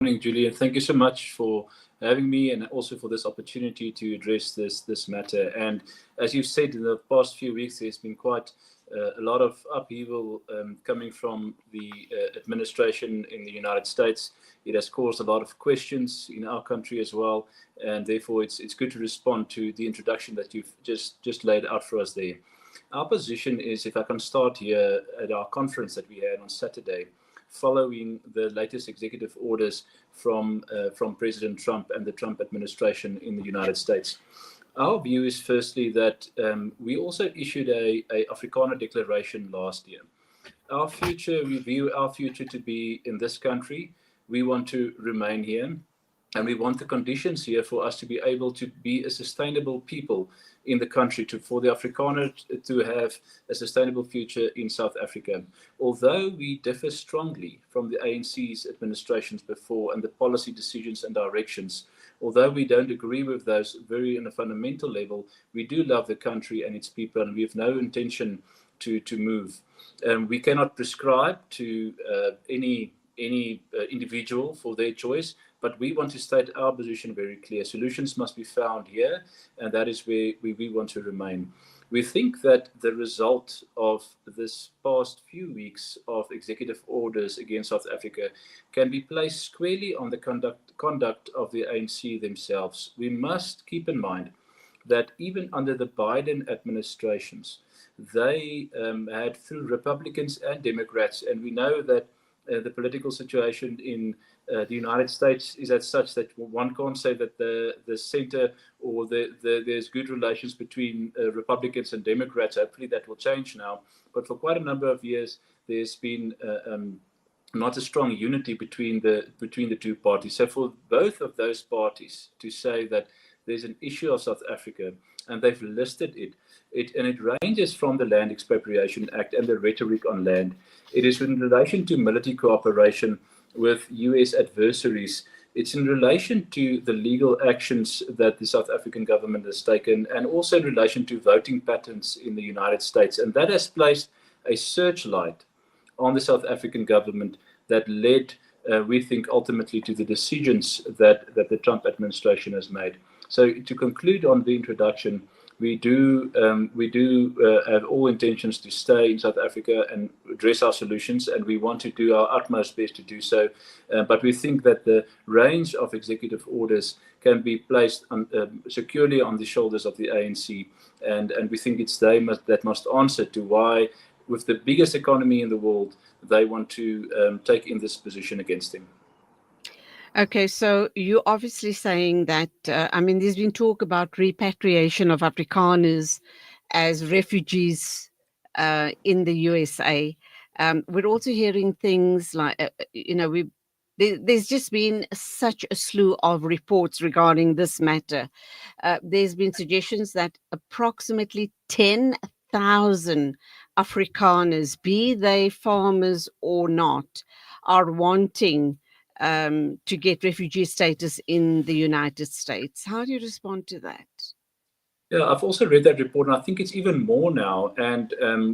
Morning, Julian. Thank you so much for having me and also for this opportunity to address this matter. And as you've said, in the past few weeks, there's been quite a lot of upheaval coming from the administration in the United States. It has caused a lot of questions in our country as well, and therefore it's good to respond to the introduction that you've just laid out for us there. Our position is, if I can start here, at our conference that we had on Saturday, following the latest executive orders from President Trump and the Trump administration in the United States. Our view is firstly that we also issued a Afrikaner declaration last year. Our future, we view our future to be in this country. We want to remain here, and we want the conditions here for us to be able to be a sustainable people in the country, for the Afrikaner to have a sustainable future in South Africa. Although we differ strongly from the ANC's administrations before and the policy decisions and directions, although we don't agree with those very on a fundamental level, we do love the country and its people, and we have no intention to move. We cannot prescribe to any individual for their choice, but we want to state our position very clear. Solutions must be found here, and that is where we want to remain. We think that the result of this past few weeks of executive orders against South Africa can be placed squarely on the conduct of the ANC themselves. We must keep in mind that even under the Biden administrations, they had, through Republicans and Democrats, and we know that the political situation in the United States is as such that one can't say that the center or there's good relations between Republicans and Democrats. Hopefully that will change now. But for quite a number of years, there's been not a strong unity between the two parties. So for both of those parties to say that there's an issue of South Africa, and they've listed it, and it ranges from the Land Expropriation Act and the rhetoric on land. It is in relation to military cooperation with US adversaries. It's in relation to the legal actions that the South African government has taken, and also in relation to voting patterns in the United States. And that has placed a searchlight on the South African government that led, we think, ultimately to the decisions that the Trump administration has made. So to conclude on the introduction, we do have all intentions to stay in South Africa and address our solutions, and we want to do our utmost best to do so. But we think that the range of executive orders can be placed securely on the shoulders of the ANC, and we think it's they that must answer to why, with the biggest economy in the world, they want to take in this position against him. Okay, so you're obviously saying that, there's been talk about repatriation of Afrikaners as refugees in the USA. We're also hearing things like, there's just been such a slew of reports regarding this matter. There's been suggestions that approximately 10,000 Afrikaners, be they farmers or not, are wanting to get refugee status in the United States. How do you respond to that? Yeah, I've also read that report, and I think it's even more now. And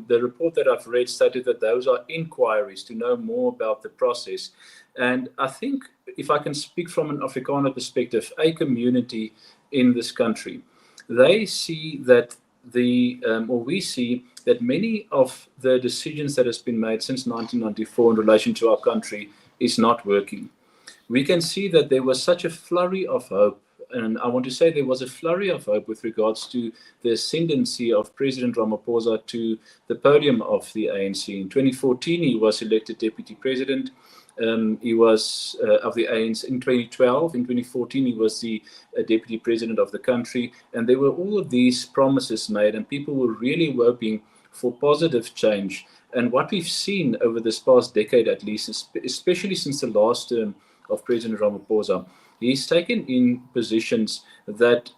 the report that I've read stated that those are inquiries to know more about the process. And I think, if I can speak from an Afrikaner perspective, a community in this country, they see that we see that many of the decisions that has been made since 1994 in relation to our country is not working. We can see that there was such a flurry of hope, and I want to say there was a flurry of hope with regards to the ascendancy of President Ramaphosa to the podium of the ANC. In 2014, he was elected deputy president. He was of the ANC in 2012. In 2014, he was the deputy president of the country, and there were all of these promises made, and people were really hoping for positive change. And what we've seen over this past decade, at least, especially since the last term of President Ramaphosa, he's taken in positions that,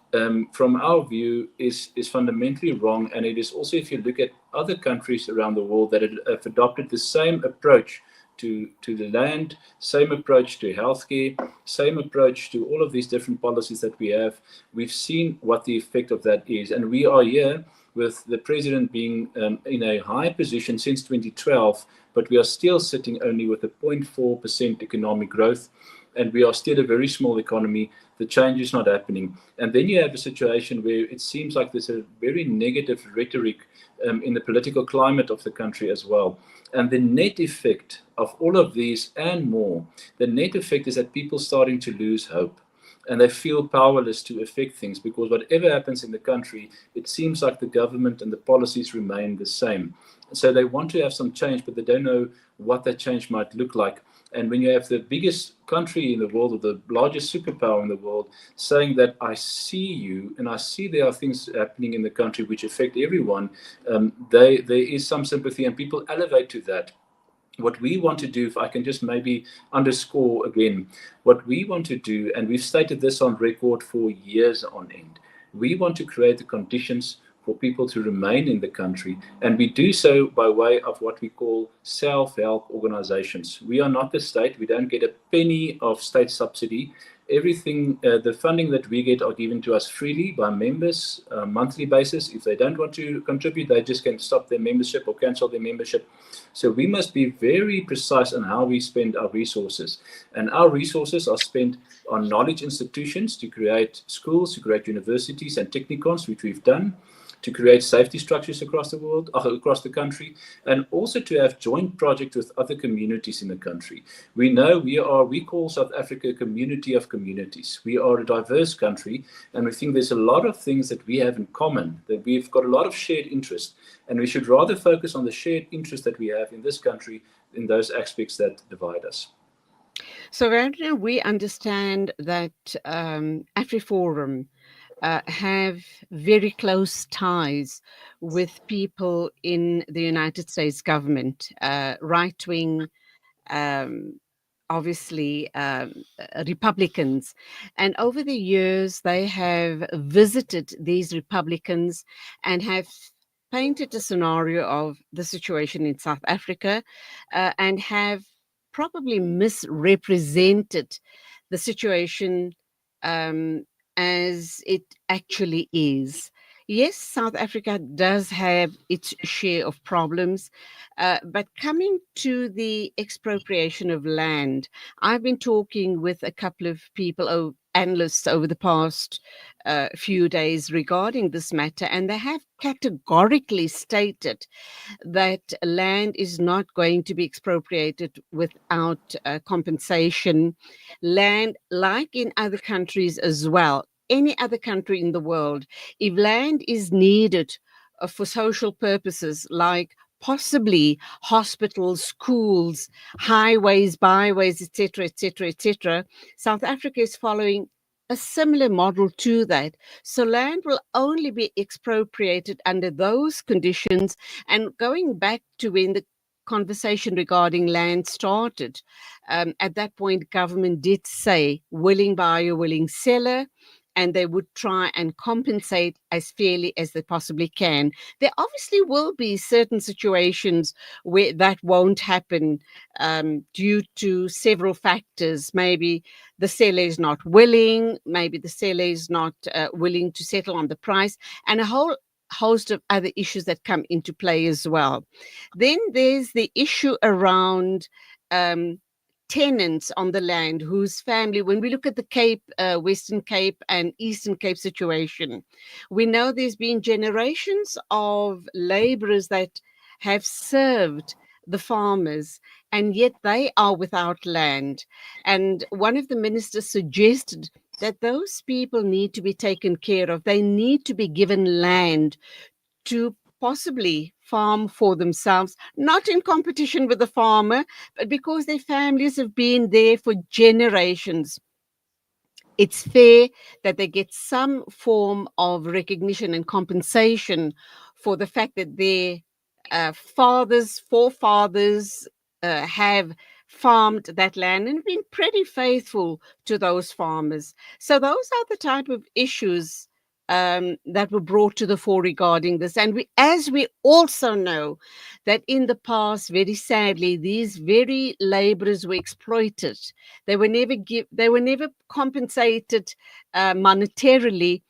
from our view, is fundamentally wrong. And it is also, if you look at other countries around the world that have adopted the same approach to the land, same approach to healthcare, same approach to all of these different policies that we have, we've seen what the effect of that is. And we are here with the president being in a high position since 2012, but we are still sitting only with a 0.4% economic growth. and we are still a very small economy. The change is not happening. And then you have a situation where it seems like there's a very negative rhetoric in the political climate of the country as well. And the net effect of all of these and more, the net effect is that people starting to lose hope, and they feel powerless to affect things, because whatever happens in the country, it seems like the government and the policies remain the same. So they want to have some change, but they don't know what that change might look like. And when you have the biggest country in the world, or the largest superpower in the world, saying that I see you and I see there are things happening in the country which affect everyone, there is some sympathy, and people elevate to that. What we want to do, if I can just maybe underscore again, what we want to do, and we've stated this on record for years on end, we want to create the conditions for people to remain in the country, and we do so by way of what we call self-help organizations. We are not the state. We don't get a penny of state subsidy. Everything, the funding that we get are given to us freely by members, monthly basis. If they don't want to contribute, they just can stop their membership or cancel their membership. So we must be very precise on how we spend our resources. And our resources are spent on knowledge institutions, to create schools, to create universities and technicons, which we've done, to create safety structures across the world, across the country, and also to have joint projects with other communities in the country. We know we call South Africa a community of communities. We are a diverse country, and we think there's a lot of things that we have in common, that we've got a lot of shared interest, and we should rather focus on the shared interest that we have in this country, in those aspects that divide us. So, Werner, we understand that AfriForum have very close ties with people in the United States government, right wing, um, obviously Republicans. And over the years, they have visited these Republicans and have painted a scenario of the situation in South Africa, and have probably misrepresented the situation um, as it actually is. Yes, South Africa does have its share of problems, but coming to the expropriation of land, I've been talking with a couple of people, analysts, over the past few days regarding this matter, and they have categorically stated that land is not going to be expropriated without compensation. Land, like in other countries as well, any other country in the world, if land is needed for social purposes like possibly hospitals, schools, highways, byways, etc., etc., etc., South Africa is following a similar model to that. So land will only be expropriated under those conditions. And going back to when the conversation regarding land started, at that point, government did say willing buyer, willing seller, and they would try and compensate as fairly as they possibly can. There obviously will be certain situations where that won't happen, due to several factors. Maybe the seller is not willing, maybe the seller is not willing to settle on the price, and a whole host of other issues that come into play as well. Then there's the issue around um, tenants on the land whose family, when we look at the Cape, Western Cape and Eastern Cape situation, we know there's been generations of laborers that have served the farmers, and yet they are without land. And one of the ministers suggested that those people need to be taken care of. They need to be given land to possibly farm for themselves, not in competition with the farmer, but because their families have been there for generations. It's fair that they get some form of recognition and compensation for the fact that their forefathers have farmed that land and been pretty faithful to those farmers. So those are the type of issues that were brought to the fore regarding this. And as we also know, that in the past, very sadly, these very laborers were exploited. They were never compensated monetarily.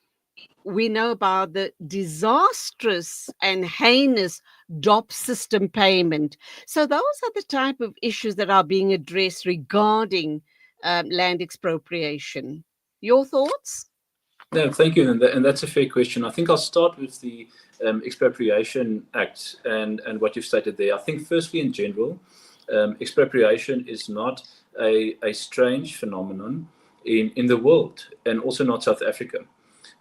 We know about the disastrous and heinous DOP system payment. So those are the type of issues that are being addressed regarding land expropriation. Your thoughts? No, thank you, and that's a fair question. I think I'll start with the Expropriation Act and what you've stated there. I think, firstly, in general, expropriation is not a strange phenomenon in the world, and also not South Africa.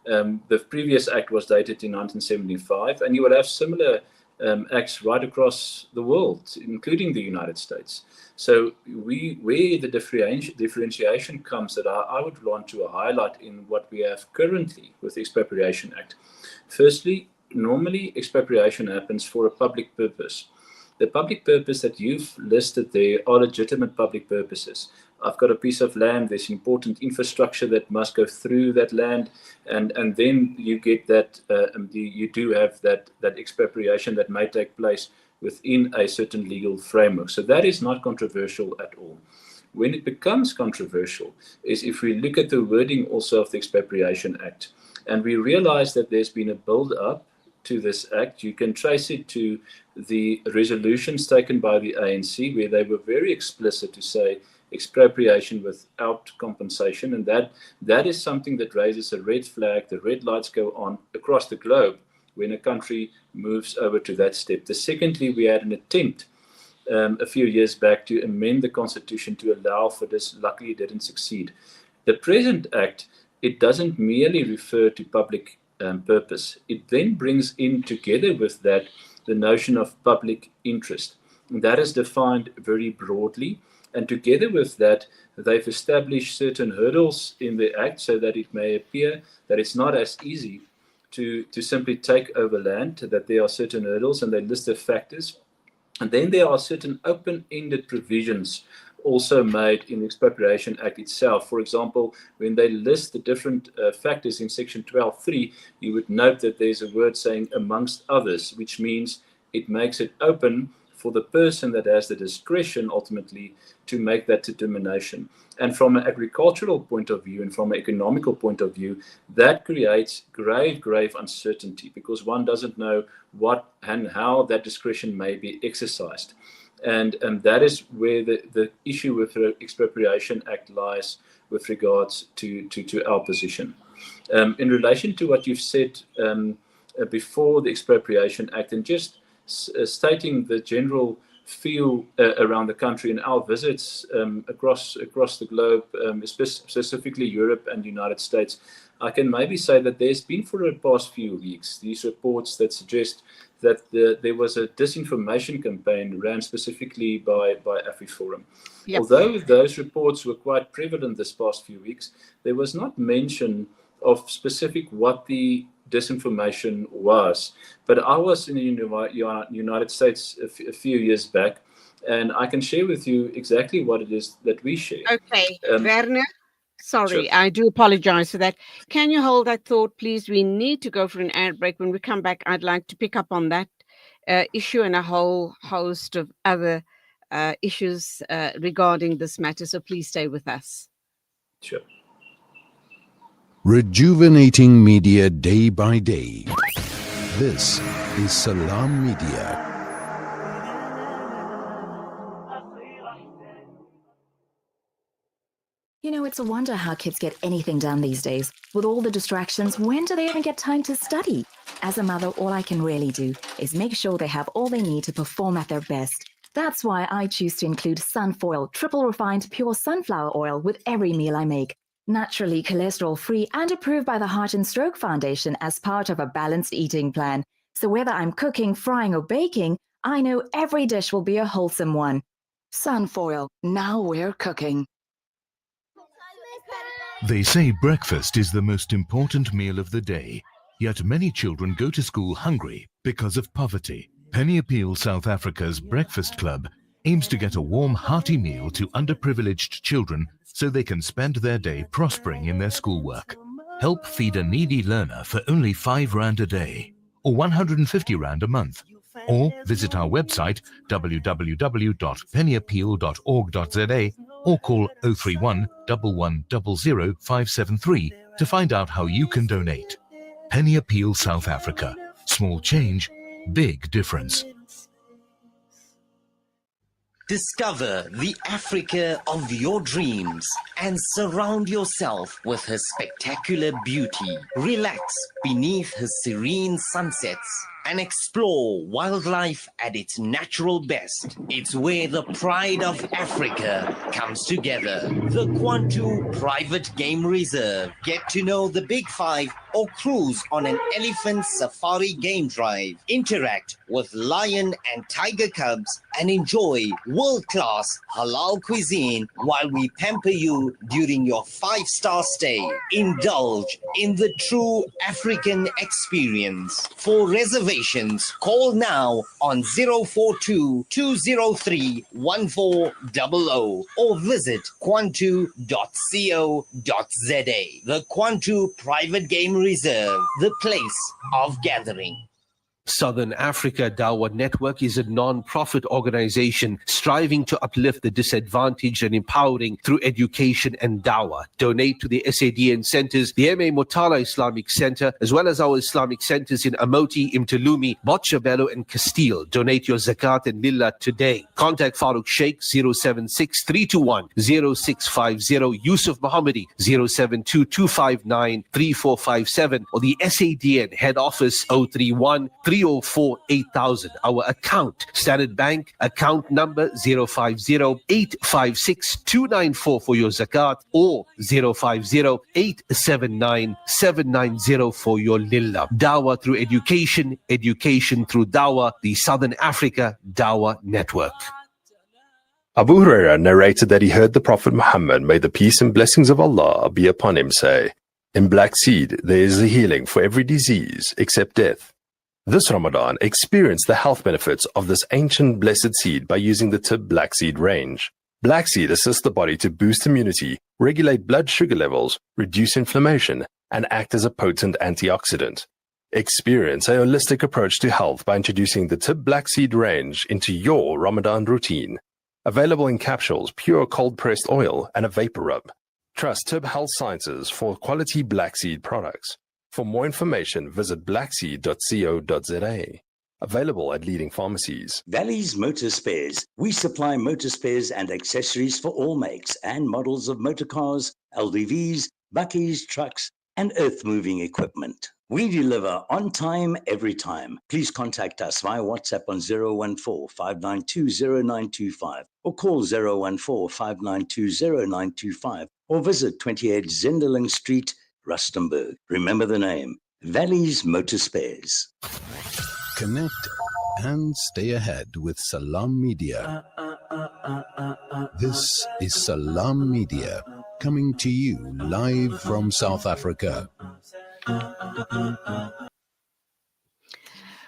The previous act was dated in 1975, and you will have similar acts right across the world, including the United States. So where the differentiation comes that I would want to highlight in what we have currently with the Expropriation Act. Firstly, normally expropriation happens for a public purpose. The public purpose that you've listed there are legitimate public purposes. I've got a piece of land, there's important infrastructure that must go through that land, and then you get that, you do have that expropriation that may take place within a certain legal framework. So that is not controversial at all. When it becomes controversial is if we look at the wording also of the Expropriation Act, and we realize that there's been a build-up to this act. You can trace it to the resolutions taken by the ANC, where they were very explicit to say expropriation without compensation, and that is something that raises a red flag. The red lights go on across the globe when a country moves over to that step. Secondly, we had an attempt a few years back to amend the constitution to allow for this. Luckily, it didn't succeed. The present act, it doesn't merely refer to public purpose. It then brings in, together with that, the notion of public interest. And that is defined very broadly. And together with that, they've established certain hurdles in the act so that it may appear that it's not as easy to simply take over land, that there are certain hurdles, and they list the factors. And then there are certain open-ended provisions also made in the Expropriation Act itself. For example, when they list the different factors in section 12.3, you would note that there's a word saying amongst others, which means it makes it open for the person that has the discretion ultimately to make that determination. And from an agricultural point of view and from an economical point of view, that creates grave uncertainty, because one doesn't know what and how that discretion may be exercised. And that is where the issue with the Expropriation Act lies with regards to our position. In relation to what you've said before the Expropriation Act, and just stating the general feel around the country in our visits across the globe, specifically Europe and the United States, I can maybe say that there's been for the past few weeks these reports that suggest that there was a disinformation campaign ran specifically by AfriForum. Yep. Although those reports were quite prevalent this past few weeks, there was not mention of specific what the disinformation was. But I was in the United States a few years back, and I can share with you exactly what it is that we share. Okay, Werner, sorry, sure. I do apologize for that. Can you hold that thought, please? We need to go for an ad break. When we come back, I'd like to pick up on that issue and a whole host of other issues regarding this matter. So please stay with us. Sure. Rejuvenating media day by day. This is Salam Media. You know, it's a wonder how kids get anything done these days. With all the distractions, when do they even get time to study? As a mother, all I can really do is make sure they have all they need to perform at their best. That's why I choose to include Sunfoil triple refined pure sunflower oil with every meal I make. Naturally cholesterol-free and approved by the Heart and Stroke Foundation as part of a balanced eating plan. So whether I'm cooking, frying or baking, I know every dish will be a wholesome one. Sunfoil, now we're cooking. They say breakfast is the most important meal of the day, yet many children go to school hungry because of poverty. Penny Appeal South Africa's Breakfast Club aims to get a warm, hearty meal to underprivileged children so they can spend their day prospering in their schoolwork. Help feed a needy learner for only 5 Rand a day, or 150 Rand a month. Or visit our website www.pennyappeal.org.za or call 031 1100 573 to find out how you can donate. Penny Appeal South Africa. Small change, big difference. Discover the Africa of your dreams and surround yourself with her spectacular beauty. Relax beneath her serene sunsets and explore wildlife at its natural best. It's where the pride of Africa comes together. The Kwantu Private Game Reserve. Get to know the Big Five or cruise on an elephant safari game drive. Interact with lion and tiger cubs and enjoy world-class halal cuisine while we pamper you during your 5-star stay. Indulge in the true African experience. For reservations, call now on 042-203-1400 or visit kwantu.co.za. The Kwantu Private Game Reserve, the place of gathering. Southern Africa Dawa Network is a non-profit organization striving to uplift the disadvantaged and empowering through education and Dawa. Donate to the SADN centers, the M.A. Motala Islamic Center, as well as our Islamic centers in Amoti, Imtalumi, Botshabelo and Castile. Donate your zakat and lillah today. Contact Farooq Sheikh 076-321-0650, Yusuf Mohammadi 072-259-3457, or the SADN head office 031-304-8000. Our account, Standard Bank, account number 050-856-294 for your zakat, or 050-879-790 for your lillah. Dawah through education, education through Dawah, the Southern Africa Dawah Network. Abu Huraira narrated that he heard the Prophet Muhammad, may the peace and blessings of Allah be upon him, say, "In black seed there is a healing for every disease except death." This Ramadan, experience the health benefits of this ancient blessed seed by using the Tib Black Seed range. Black seed assists the body to boost immunity, regulate blood sugar levels, reduce inflammation, and act as a potent antioxidant. Experience a holistic approach to health by introducing the Tib Black Seed range into your Ramadan routine. Available in capsules, pure cold-pressed oil, and a vapor rub. Trust Tib Health Sciences for quality black seed products. For more information, visit blackseed.co.za. Available at leading pharmacies. Valley's Motor Spares. We supply motor spares and accessories for all makes and models of motor cars, LDVs, bakkies, trucks, and earth-moving equipment. We deliver on time, every time. Please contact us via WhatsApp on 014-592-0925 or call 014-592-0925 or visit 28 Zenderling Street, Rustenburg. Remember the name, Valley's Motor Spares. Connect and stay ahead with Salam Media. This is Salam Media, coming to you live from South Africa.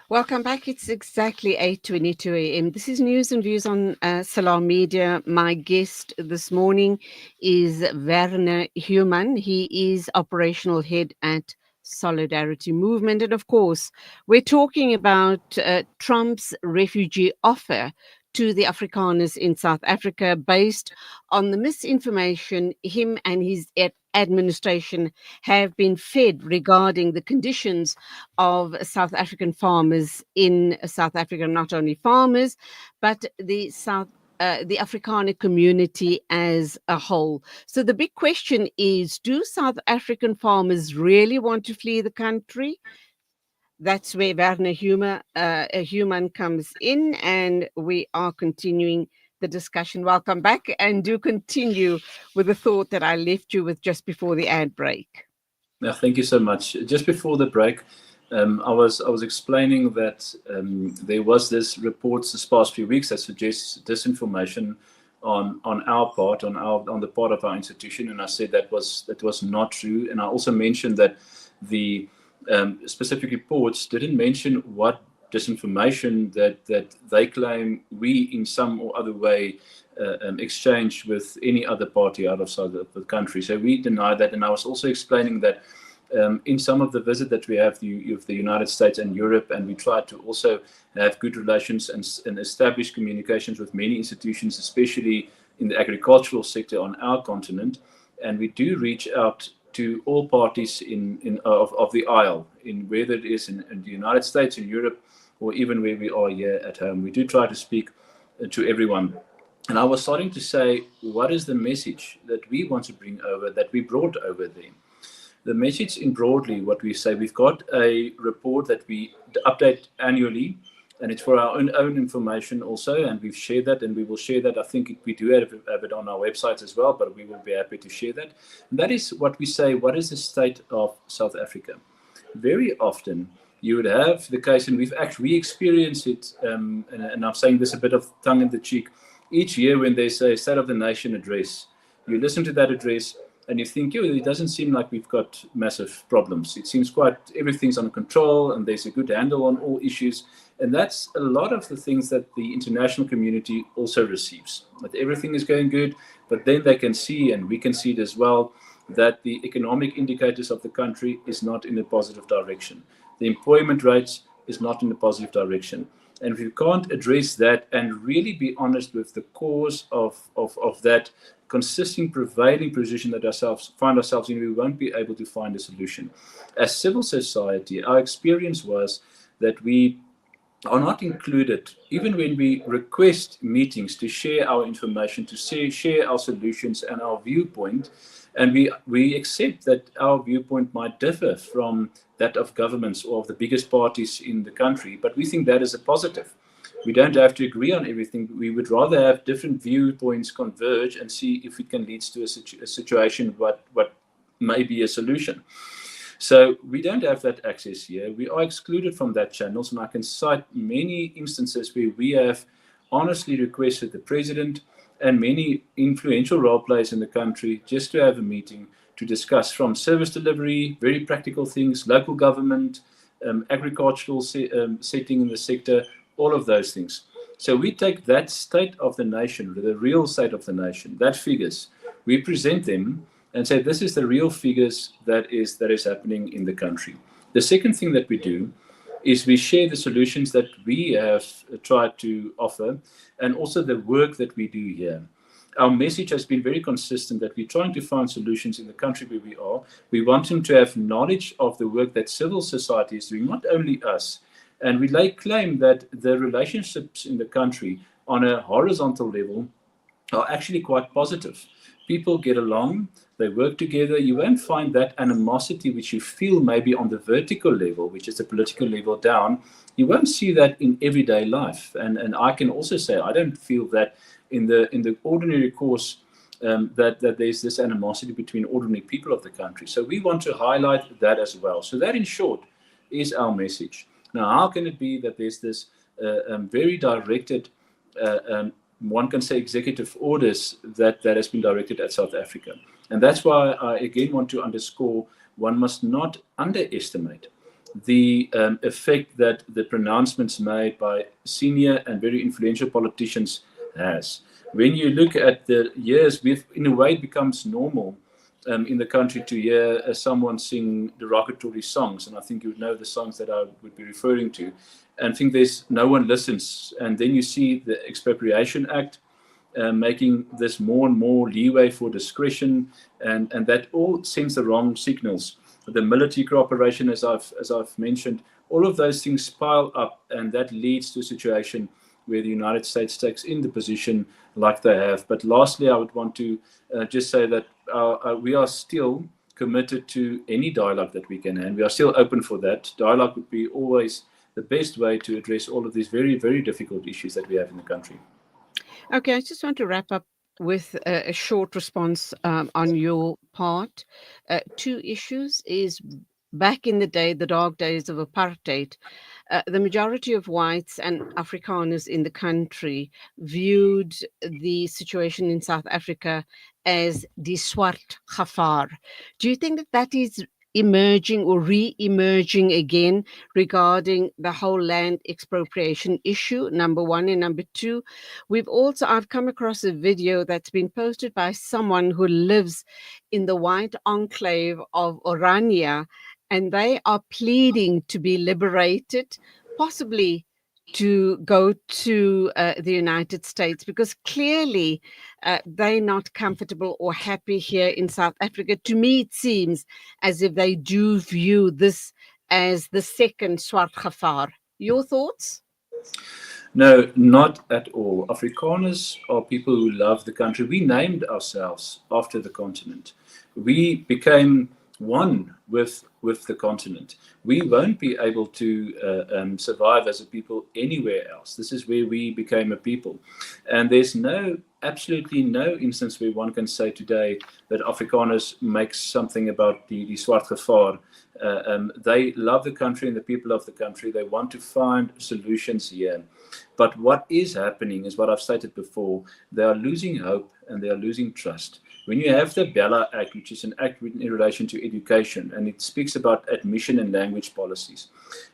Welcome back. It's exactly 8:22 a.m. This is News and Views on Salam Media. My guest this morning is Werner Human. He is operational head at Solidarity Movement. And of course, we're talking about Trump's refugee offer to the Afrikaners in South Africa based on the misinformation him and his administration have been fed regarding the conditions of South African farmers in South Africa, not only farmers, but the Afrikaner community as a whole. So the big question is, do South African farmers really want to flee the country? That's where Werner Human comes in, and we are continuing the discussion. Welcome back, and do continue with the thought that I left you with just before the ad break. Yeah, thank you so much. Just before the break, I was explaining that there was this reports this past few weeks that suggests disinformation on our part, on the part of our institution, and I said that was not true. And I also mentioned that the specific reports didn't mention what disinformation that they claim we in some or other way exchange with any other party outside of the country. So we deny that. And I was also explaining that in some of the visit that we have of the United States and Europe, and we try to also have good relations and establish communications with many institutions, especially in the agricultural sector on our continent. And we do reach out to all parties of the aisle, in whether it is in the United States, in Europe, or even where we are here at home. We do try to speak to everyone. And I was starting to say, what is the message that we want to bring over, that we brought over there? The message in broadly, what we say, we've got a report that we update annually, and it's for our own information also, and we've shared that, and we will share that. I think we do have it on our website as well, but we will be happy to share that. And that is what we say, what is the state of South Africa? Very often, you would have the case, and we experience it, and I'm saying this a bit of tongue in the cheek, each year when there's a State of the Nation address, you listen to that address, and you think, it doesn't seem like we've got massive problems. It seems everything's under control, and there's a good handle on all issues. And that's a lot of the things that the international community also receives, that everything is going good, but then they can see, and we can see it as well, that the economic indicators of the country is not in a positive direction. The employment rates is not in a positive direction. And if you can't address that and really be honest with the cause of that consistent prevailing position that find ourselves in, we won't be able to find a solution. As civil society, our experience was that we are not included, even when we request meetings to share our information, to share our solutions and our viewpoint, and we accept that our viewpoint might differ from that of governments or of the biggest parties in the country, but we think that is a positive. We don't have to agree on everything. We would rather have different viewpoints converge and see if it can lead to a situation what may be a solution. So we don't have that access here. We are excluded from that channels, and I can cite many instances where we have honestly requested the president and many influential role players in the country just to have a meeting to discuss, from service delivery, very practical things, local government, agricultural setting in the sector, all of those things. So we take that state of the nation, the real state of the nation, that figures, we present them and say, this is the real figures that is happening in the country. The second thing that we do is we share the solutions that we have tried to offer, and also the work that we do here. Our message has been very consistent that we're trying to find solutions in the country where we are. We want them to have knowledge of the work that civil society is doing, not only us. And we lay claim that the relationships in the country on a horizontal level are actually quite positive. People get along, they work together. You won't find that animosity which you feel maybe on the vertical level, which is the political level down. You won't see that in everyday life. And I can also say I don't feel that in the ordinary course that there's this animosity between ordinary people of the country. So we want to highlight that as well. So that, in short, is our message. Now, how can it be that there's this very directed one can say executive orders that has been directed at South Africa? And that's why I again want to underscore, one must not underestimate the effect that the pronouncements made by senior and very influential politicians has. When you look at the years, in a way it becomes normal in the country to hear someone sing derogatory songs, and I think you would know the songs that I would be referring to, and think there's no one listens. And then you see the Expropriation Act making this more and more leeway for discretion, and that all sends the wrong signals. The military cooperation, as I've mentioned, all of those things pile up, and that leads to a situation where the United States takes in the position like they have. But lastly, I would want to just say that we are still committed to any dialogue that we can, and we are still open for that. Dialogue would be always the best way to address all of these very, very difficult issues that we have in the country. Okay, I just want to wrap up with a short response on your part. Two issues is, back in the day, the dark days of apartheid, the majority of whites and Afrikaners in the country viewed the situation in South Africa as die swart gevaar. Do you think that is emerging or re-emerging again regarding the whole land expropriation issue, number one? And number two, I've come across a video that's been posted by someone who lives in the white enclave of Orania, and they are pleading to be liberated, possibly to go to the United States, because clearly they're not comfortable or happy here in South Africa. To me, it seems as if they do view this as the second swart gevaar. Your thoughts? No, not at all. Afrikaners are people who love the country. We named ourselves after the continent. We became one with the continent. We won't be able to survive as a people anywhere else. This is where we became a people. And there's absolutely no instance where one can say today that Afrikaners make something about the Swart Gevaar. They love the country and the people of the country. They want to find solutions here. But what is happening is what I've stated before. They are losing hope and they are losing trust. When you have the Bella Act, which is an act in relation to education, and it speaks about admission and language policies,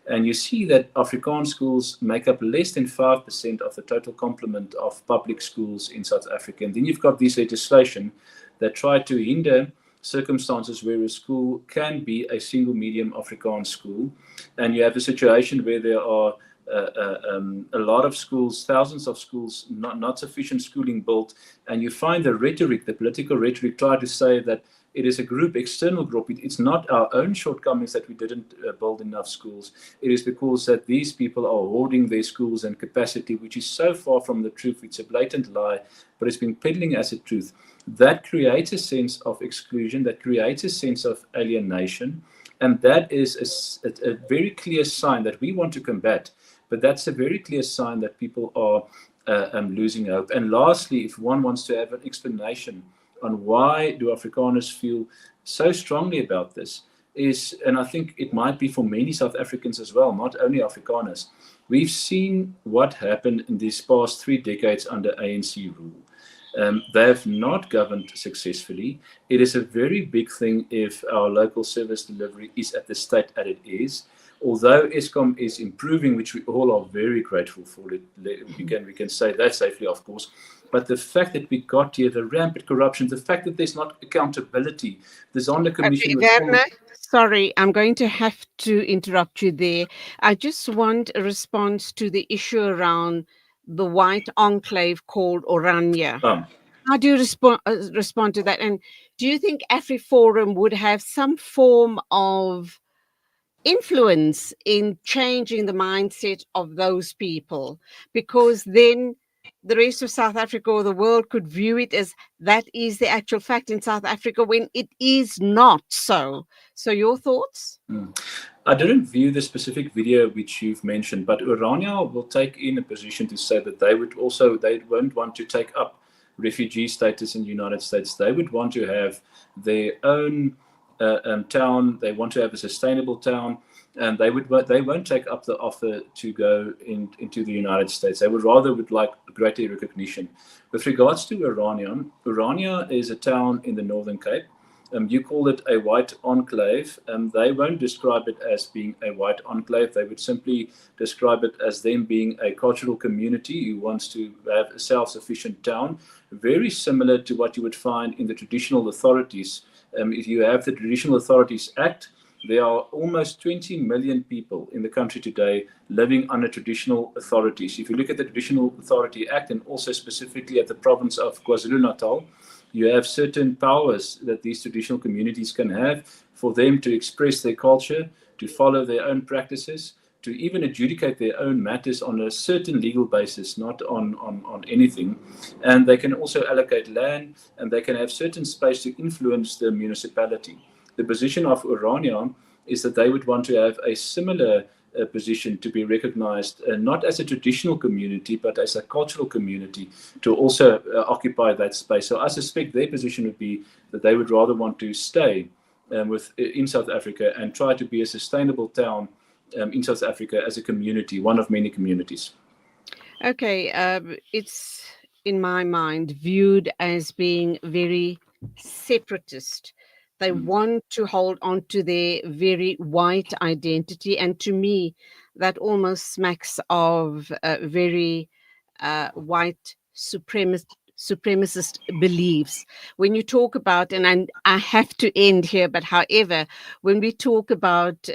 and you see that Afrikaans schools make up less than 5% of the total complement of public schools in South Africa. And then you've got this legislation that try to hinder circumstances where a school can be a single medium Afrikaans school, and you have a situation where there are a lot of schools, thousands of schools, not sufficient schooling built, and you find the rhetoric, the political rhetoric, try to say that it is a group, external group. It's not our own shortcomings that we didn't build enough schools. It is because that these people are hoarding their schools and capacity, which is so far from the truth. It's a blatant lie, but it's been peddling as a truth. That creates a sense of exclusion, that creates a sense of alienation, and that is a very clear sign that we want to combat. But that's a very clear sign that people are losing hope. And lastly, if one wants to have an explanation on why do Afrikaners feel so strongly about this, and I think it might be for many South Africans as well, not only Afrikaners, we've seen what happened in these past 3 decades under ANC rule. They have not governed successfully. It is a very big thing if our local service delivery is at the state that it is. Although Eskom is improving, which we all are very grateful for, we can say that safely, of course. But the fact that we got here, the rampant corruption, the fact that there's not accountability, the Zonda Commission. Okay, Werner, sorry, I'm going to have to interrupt you there. I just want a response to the issue around the white enclave called Oranje. How do you respond to that? And do you think AfriForum would have some form of influence in changing the mindset of those people? Because then the rest of South Africa or the world could view it as that is the actual fact in South Africa when it is not so. So your thoughts? I didn't view the specific video which you've mentioned, but Oranje will take in a position to say that they won't want to take up refugee status in the United States. They would want to have their own town. They want to have a sustainable town, and they won't take up the offer to go into the United States. They would like greater recognition. With regards to Oranje is a town in the Northern Cape. You call it a white enclave. They won't describe it as being a white enclave. They would simply describe it as them being a cultural community who wants to have a self-sufficient town, very similar to what you would find in the traditional authorities. If you have the Traditional Authorities Act, there are almost 20 million people in the country today living under traditional authorities. If you look at the Traditional Authority Act and also specifically at the province of KwaZulu-Natal, you have certain powers that these traditional communities can have for them to express their culture, to follow their own practices, to even adjudicate their own matters on a certain legal basis, not on anything. And they can also allocate land, and they can have certain space to influence the municipality. The position of Oranje is that they would want to have a similar position to be recognized, not as a traditional community, but as a cultural community, to also occupy that space. So I suspect their position would be that they would rather want to stay in South Africa and try to be a sustainable town in South Africa as a community, one of many communities. Okay, it's in my mind viewed as being very separatist. They want to hold on to their very white identity, and to me, that almost smacks of very white supremacist beliefs. When you talk about, and I have to end here, but however, when we talk about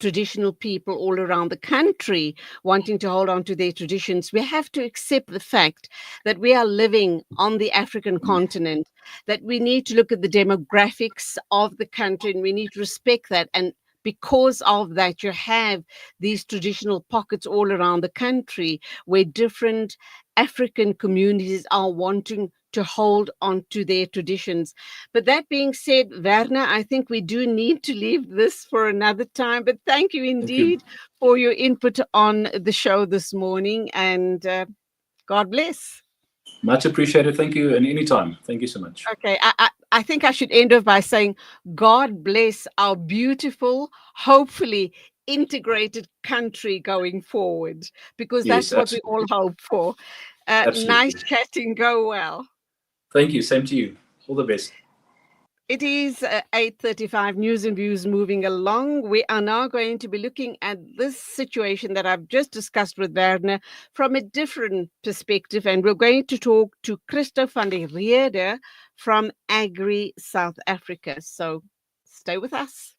traditional people all around the country wanting to hold on to their traditions, we have to accept the fact that we are living on the African continent, that we need to look at the demographics of the country, and we need to respect that and because of that, you have these traditional pockets all around the country where different African communities are wanting to hold on to their traditions. But that being said, Werner, I think we do need to leave this for another time. But thank you indeed for your input on the show this morning, and God bless. Much appreciated. Thank you. And anytime. Thank you so much. Okay, I think I should end off by saying, God bless our beautiful, hopefully integrated country going forward, because Yes, that's what we all absolutely. hope for. Nice Absolutely. chatting. Go well. Thank you. Same to you. All the best. It is 8:35 News and Views moving along. We are now going to be looking at this situation that I've just discussed with Werner from a different perspective. And we're going to talk to Christo van der Reede from Agri South Africa. So stay with us.